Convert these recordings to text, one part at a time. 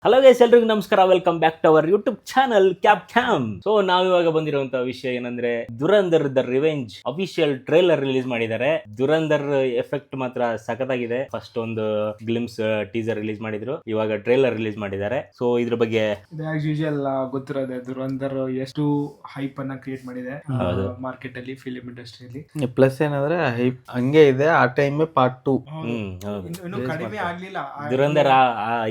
Hello guys, ಎಲ್ರಿಗೂ ನಮಸ್ಕಾರ. Welcome back to our YouTube channel cap cam. So ನಾವಿವಾಗ ಬಂದಿರುವಂತಹ ವಿಷಯ ಏನಂದ್ರೆ Dhurandhar the revenge official trailer release ಮಾಡಿದ್ದಾರೆ. ದುರಂದರ್ ಎಫೆಕ್ಟ್ ಮಾತ್ರ ಸಖತ್ತಾಗಿದೆ. ಫಸ್ಟ್ ಒಂದು ಗ್ಲಿಮ್ಸ್ ಟೀಸರ್ ರಿಲೀಸ್ ಮಾಡಿದ್ರು, ಇವಾಗ ಟ್ರೇಲರ್ ರಿಲೀಸ್ ಮಾಡಿದ್ದಾರೆ. ಸೊ ಇದ್ರ ಬಗ್ಗೆ ಆಸ್ ಯೂಶುವಲ್ ಗೊತ್ತಿರೋದೆ, ದುರಂದರ್ ಎಷ್ಟು ಹೈಪ್ ಅನ್ನ ಕ್ರಿಯೇಟ್ ಮಾಡಿದೆ ಮಾರ್ಕೆಟ್ ಅಲ್ಲಿ, ಫಿಲಿಂ ಇಂಡಸ್ಟ್ರಿಯಲ್ಲಿ. ಪ್ಲಸ್ ಏನಂದ್ರೆ ಹೈಪ್ ಹಂಗೆ ಇದೆ. ಆ ಟೈಮ್ ಪಾರ್ಟ್ 2 ಇನ್ನು ಕಡಿಮೆ ಆಗ್ಲಿಲ್ಲ. ದುರಂದರ್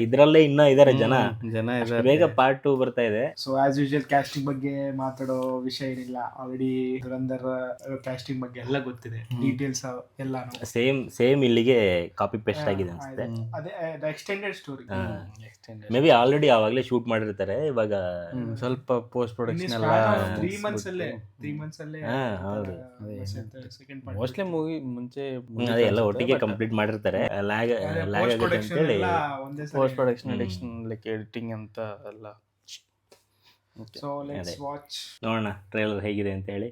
ಇದ್ರಲ್ಲೇ ಇನ್ನ ಇದಾರೆ ಜನ ಇದ್ದಾರೆ. ಬೇಗ ಪಾರ್ಟ್ 2 ಬರ್ತಾ ಇದೆ. ಸೊ ಆಸ್ ಯೂಶುವಲ್ ಕ್ಯಾಸ್ಟಿಂಗ್ ಬಗ್ಗೆ ಮಾತಾಡೋ ವಿಷಯ ಏನಿಲ್ಲ. ಆಲ್ರೆಡಿ ದುರಂದರ್ ಕ್ಯಾಸ್ಟಿಂಗ್ ಬಗ್ಗೆ ಎಲ್ಲ ಗೊತ್ತಿದೆ, ಡೀಟೇಲ್ಸ್ ಎಲ್ಲಾನು ಸೇಮ್ ಇಲ್ಲಿಗೆ ಕಾಪಿ ಪೇಸ್ಟ್ ಆಗಿದೆ ಅನ್ಸುತ್ತೆ. ಅದೇ extended story. May be already ಆವಾಗಲೇ ಶೂಟ್ ಮಾಡಿರ್ತಾರೆ. ಇವಾಗ ಸ್ವಲ್ಪ ಪೋಸ್ಟ್ ಪ್ರೊಡಕ್ಷನ್ ಎಲ್ಲ 3 months ಅಲ್ಲೇ ಹೌದು. ಸೆಕೆಂಡ್ ಪಾರ್ಟ್ ಮೋಸ್ಟ್ಲಿ ಮೂವಿ ಮುಂಚೆ ಅದೇ ಎಲ್ಲ ಒಟ್ಟಿಗೆ ಕಂಪ್ಲೀಟ್ ಮಾಡಿರ್ತಾರೆ. ಲ್ಯಾಗ್ ಆಗುತ್ತೆ ಅಂತ ಹೇಳಿ ಒಂದೇ post production edition like editing ಅಂತ ಎಲ್ಲ. ಸೊ ಲೆಟ್ಸ್ ವಾಚ್, ನೋಡೋಣ ಟ್ರೇಲರ್ ಹೇಗಿದೆ ಅಂತ ಹೇಳಿ.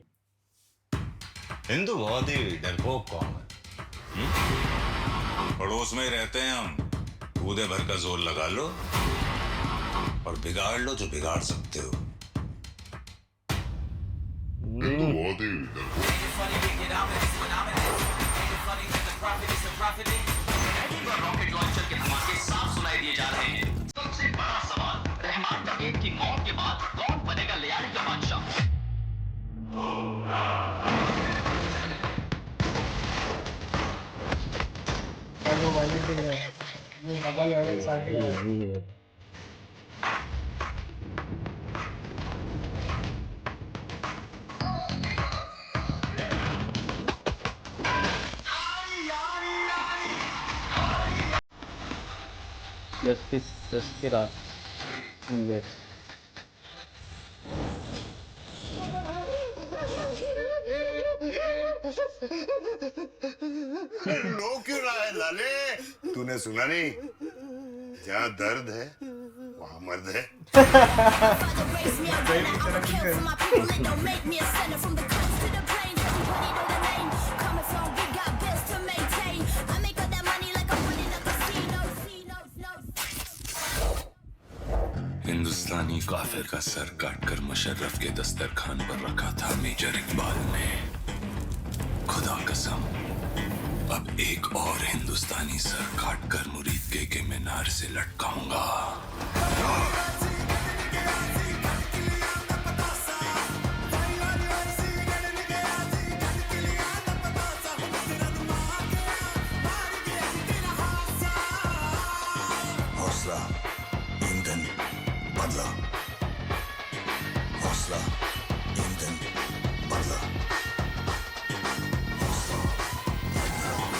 हिंदू बहुत ही डरपोक कौम है। पड़ोस में रहते हैं हम, कूदे भर का जोर लगा लो और बिगाड़ लो जो बिगाड़ सकते हो। हिंदू बहुत ही ಜಸ್ಟಿಸ್ ಹಿಂಗೆ नो क्यों रहा है लाले? तूने सुना नहीं? जहाँ दर्द है वहाँ मर्द है। हिंदुस्तानी काफिर का सर काटकर मुशर्रफ के दस्तरखान पर रखा था मेजर इकबाल ने। खुदा कसम, अब एक और हिंदुस्तानी सर काटकर मुरीद के मीनार से लटकाऊंगा। हौसला ईंधन बदला, हौसला ईंधन बदला।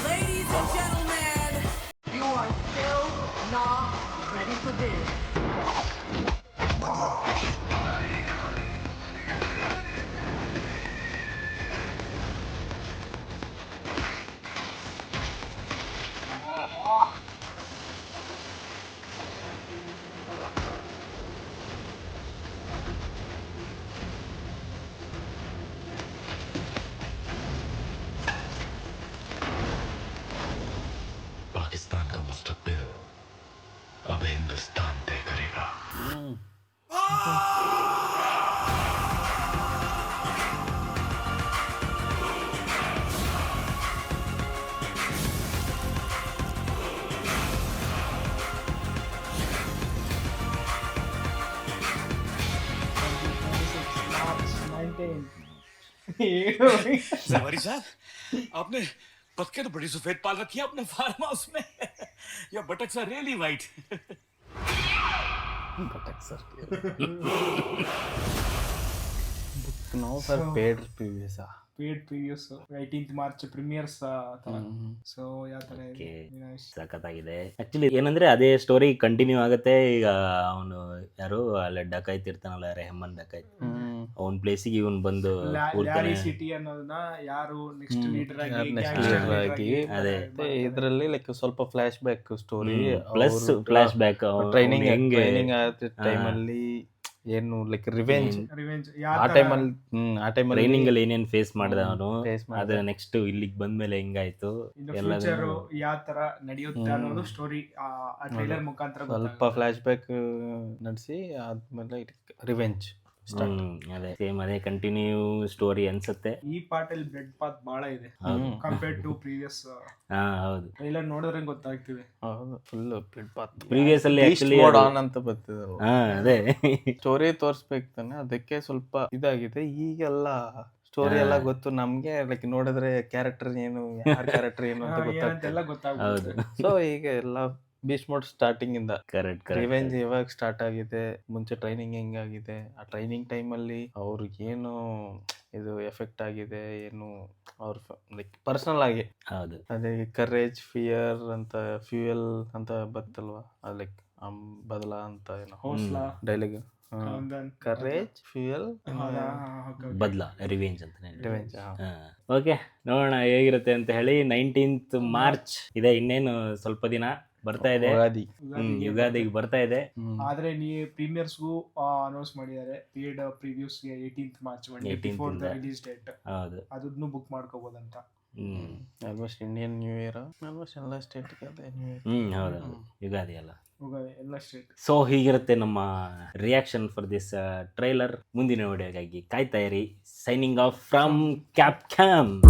Ladies and gentlemen, you are still not ready for this. Pakistan का मुस्तकबिल अब हिंदुस्तान तय करेगा। सवारी साहब, आपने बतखें तो बड़ी सफेद पाल रखी है अपने फार्म हाउस में। Yeah buttocks are really white. ನಾವು for paid previews paid previous 18th March premieres so ಯಾವ ತರ ಇದೆ? ಸಖತ್ತಾಗಿದೆ. ಆಕ್ಚುಲಿ ಏನಂದ್ರೆ ಅದೇ ಸ್ಟೋರಿ ಕಂಟಿನ್ಯೂ ಆಗುತ್ತೆ. ಈಗ ಅವನು ಯಾರು ಅಲ್ಲ ಡಕಾಯ್ತ್ ಇರ್ತಾನಲ್ಲ, ರೆಹಮಾನ್ ಡಕಾಯ್ತ್, ಅವನ್ ಪ್ಲೇಸಿಗೆ ಇವನ್ ಬಂದು ಲ್ಯಾರಿ ಸಿಟಿ ಅನ್ನೋದನ್ನ ಯಾರು ನೆಕ್ಸ್ಟ್ ಲೀಡರ್ ಆಗಿ ಅದೇ ಇದರಲ್ಲಿ ಲೈಕ್ ಸ್ವಲ್ಪ flash back story plus flash back training ಆಗ್ತಿದ್ದ ಟೈಮಲ್ಲಿ ಏನು ಲೈಕ್ ರಿವೆಂಜ್ ರಿವೆಂಜ್ ಆ ಟೈಮಲ್ಲಿ ಟ್ರೈನಿಂಗ್ ಟ್ರೈನಿಂಗ್ ಅಲ್ಲಿ ಏನೇನ್ ಫೇಸ್ ಮಾಡ್ದ ಅವನು, face ಮಾಡ್ದ. ಅದ್ರ ನೆಕ್ಸ್ಟ್ ಇಲ್ಲಿಗೆ ಬಂದ್ಮೇಲೆ ಹೆಂಗಾಯ್ತು ಇನ್ನು ಎಲ್ಲದನ್ನು ಫ್ಯೂಚರ್ ಯಾವ ತರ ನಡೆಯುತ್ತೆ ಅನ್ನೋದು ಸ್ಟೋರಿ ಆ ಟ್ರೈಲರ್ ಮುಖಾಂತರ ಸ್ವಲ್ಪ ಫ್ಲಾಶ್ ಬ್ಯಾಕ್ ನಡೆಸಿ ಆದ್ಮೇಲೆ ರಿವೆಂಜ್ ಸ್ಟಾರ್ಟ್. ಅದೇ ಸೇಮ್ ಅದೇ ಕಂಟಿನ್ಯೂ ಸ್ಟೋರಿ ಅನ್ಸುತ್ತೆ. ಈ ಪಾರ್ಟ್ ಅಲ್ಲಿ ಬ್ಲಡ್ ಪಾತ್ ಬಹಳ ಇದೆ ಹೌದು. ಕಂಪೇರ್ಡ್ ಟು ಪ್ರೀವಿಯಸ್ ಹಾ ಹೌದು. ಟ್ರೈಲರ್ ನೋಡಿದ್ರೆ ಗೊತ್ತಾಗ್ತಿದೆ. ಹೌದು ಫುಲ್ ಬ್ಲಡ್ ಪಾತ್ ಪ್ರೀವಿಯಸ್ ಅಲ್ಲಿ actually ಮೋಡ್ ಅದು- ಆನ್ ಅಂತ ಬರ್ತಿದ್ರು. ಹಾ ಅದೇ ಸ್ಟೋರಿ ತೋರ್ಸ್ಬೇಕು ತಾನೆ, ಅದಕ್ಕೆ ಸ್ವಲ್ಪ ಇದಾಗಿದೆ. ಈಗೆಲ್ಲ ಸ್ಟೋರಿ ಎಲ್ಲ ಗೊತ್ತು ನಮ್ಗೆ, ಲೈಕ್ ನೋಡಿದ್ರೆ ಕ್ಯಾರೆಕ್ಟರ್ ಏನು, ಯಾರ ಕ್ಯಾರೆಕ್ಟರ್ ಏನು ಅಂತ ಏನಂತೆಲ್ಲ ಗೊತ್ತಾಗ್ತದೆ. ಹೌದು. ಗೊತ್ತಾಗ್ತದೆ. ಸೊ ಈಗ ಎಲ್ಲ ಬೀಸ್ಟ್ ಮೋಡ್ ಸ್ಟಾರ್ಟಿಂಗ್ ಇಂದ ಕರೆಕ್ಟ್ ರಿವೆಂಜ್ ಇವಾಗ ಸ್ಟಾರ್ಟ್ ಆಗಿದೆ. ಮುಂಚೆ ಟ್ರೈನಿಂಗ್ ಹೆಂಗಾಗಿದೆ, ಆ ಟ್ರೈನಿಂಗ್ ಟೈಮಲ್ಲಿ ಅವ್ರಿಗೆ ಏನು ಇದು ಎಫೆಕ್ಟ್ ಆಗಿದೆ, ಏನು ಅವ್ರ ಲೈಕ್ ಪರ್ಸನಲ್ ಆಗಿ ಹೌದು. ಅದೇ ಕರೇಜ್ ಫಿಯರ್ ಅಂತ ಫ್ಯೂಯಲ್ ಅಂತ ಬತ್ತಲ್ವಾ, ಅದು ಲೈಕ್ ಬದಲ ಅಂತ ಏನೋ ಹೌಸ್ಲಾ ಡೈಲಾಗ್. ಒಂದೊಂದ್ ಕರೇಜ್ ಫ್ಯೂಯಲ್ ಬದ್ಲ ರಿವೆಂಜ್ ಅಂತಾನೆ. ರಿವೆಂಜ್. ಓಕೆ, ನೋಡೋಣ ಹೇಗಿರುತ್ತೆ ಅಂತ ಹೇಳಿ. 19th ಮಾರ್ಚ್ ಇದೆ, ಇನ್ನೇನು ಸ್ವಲ್ಪ ದಿನ ಬರ್ತಾ ಇದೆ. ಯುಗಾದಿ. ಯುಗಾದಿಗೆ ಬರ್ತಾ ಇದೆ. ಆದ್ರೆ ನೀ ಪ್ರೀಮಿಯರ್ಸ್ಗೂ ಅನೌನ್ಸ್ ಮಾಡಿದ್ದಾರೆ ಪೇಡ್ ಪ್ರಿವ್ಯೂಸ್ ಗೆ 18th March 18th before the ಇಂದ. Release date. ಹೌದು. ಅದನ್ನು ಬುಕ್ ಮಾಡ್ಕೋಬಹುದಂತ. Almost Indian new year, almost ಎಲ್ಲ ಸ್ಟೇಟ್ಗೆ ಅದೇ ನ್ಯೂ ಇಯರ್. ಹೌದು, ಯುಗಾದಿ ಅಲ್ಲ. ಎಲ್ಲ ಸ್ಟೇಟ್. ಸೊ ಹೀಗಿರುತ್ತೆ ನಮ್ಮ ರಿಯಾಕ್ಷನ್ ಫಾರ್ ದಿಸ್ ಟ್ರೈಲರ್. ಮುಂದಿನ ವಿಡಿಯೋಗಾಗಿ ಕಾಯ್ತಾ ಇರಿ. Signing off from cap cam.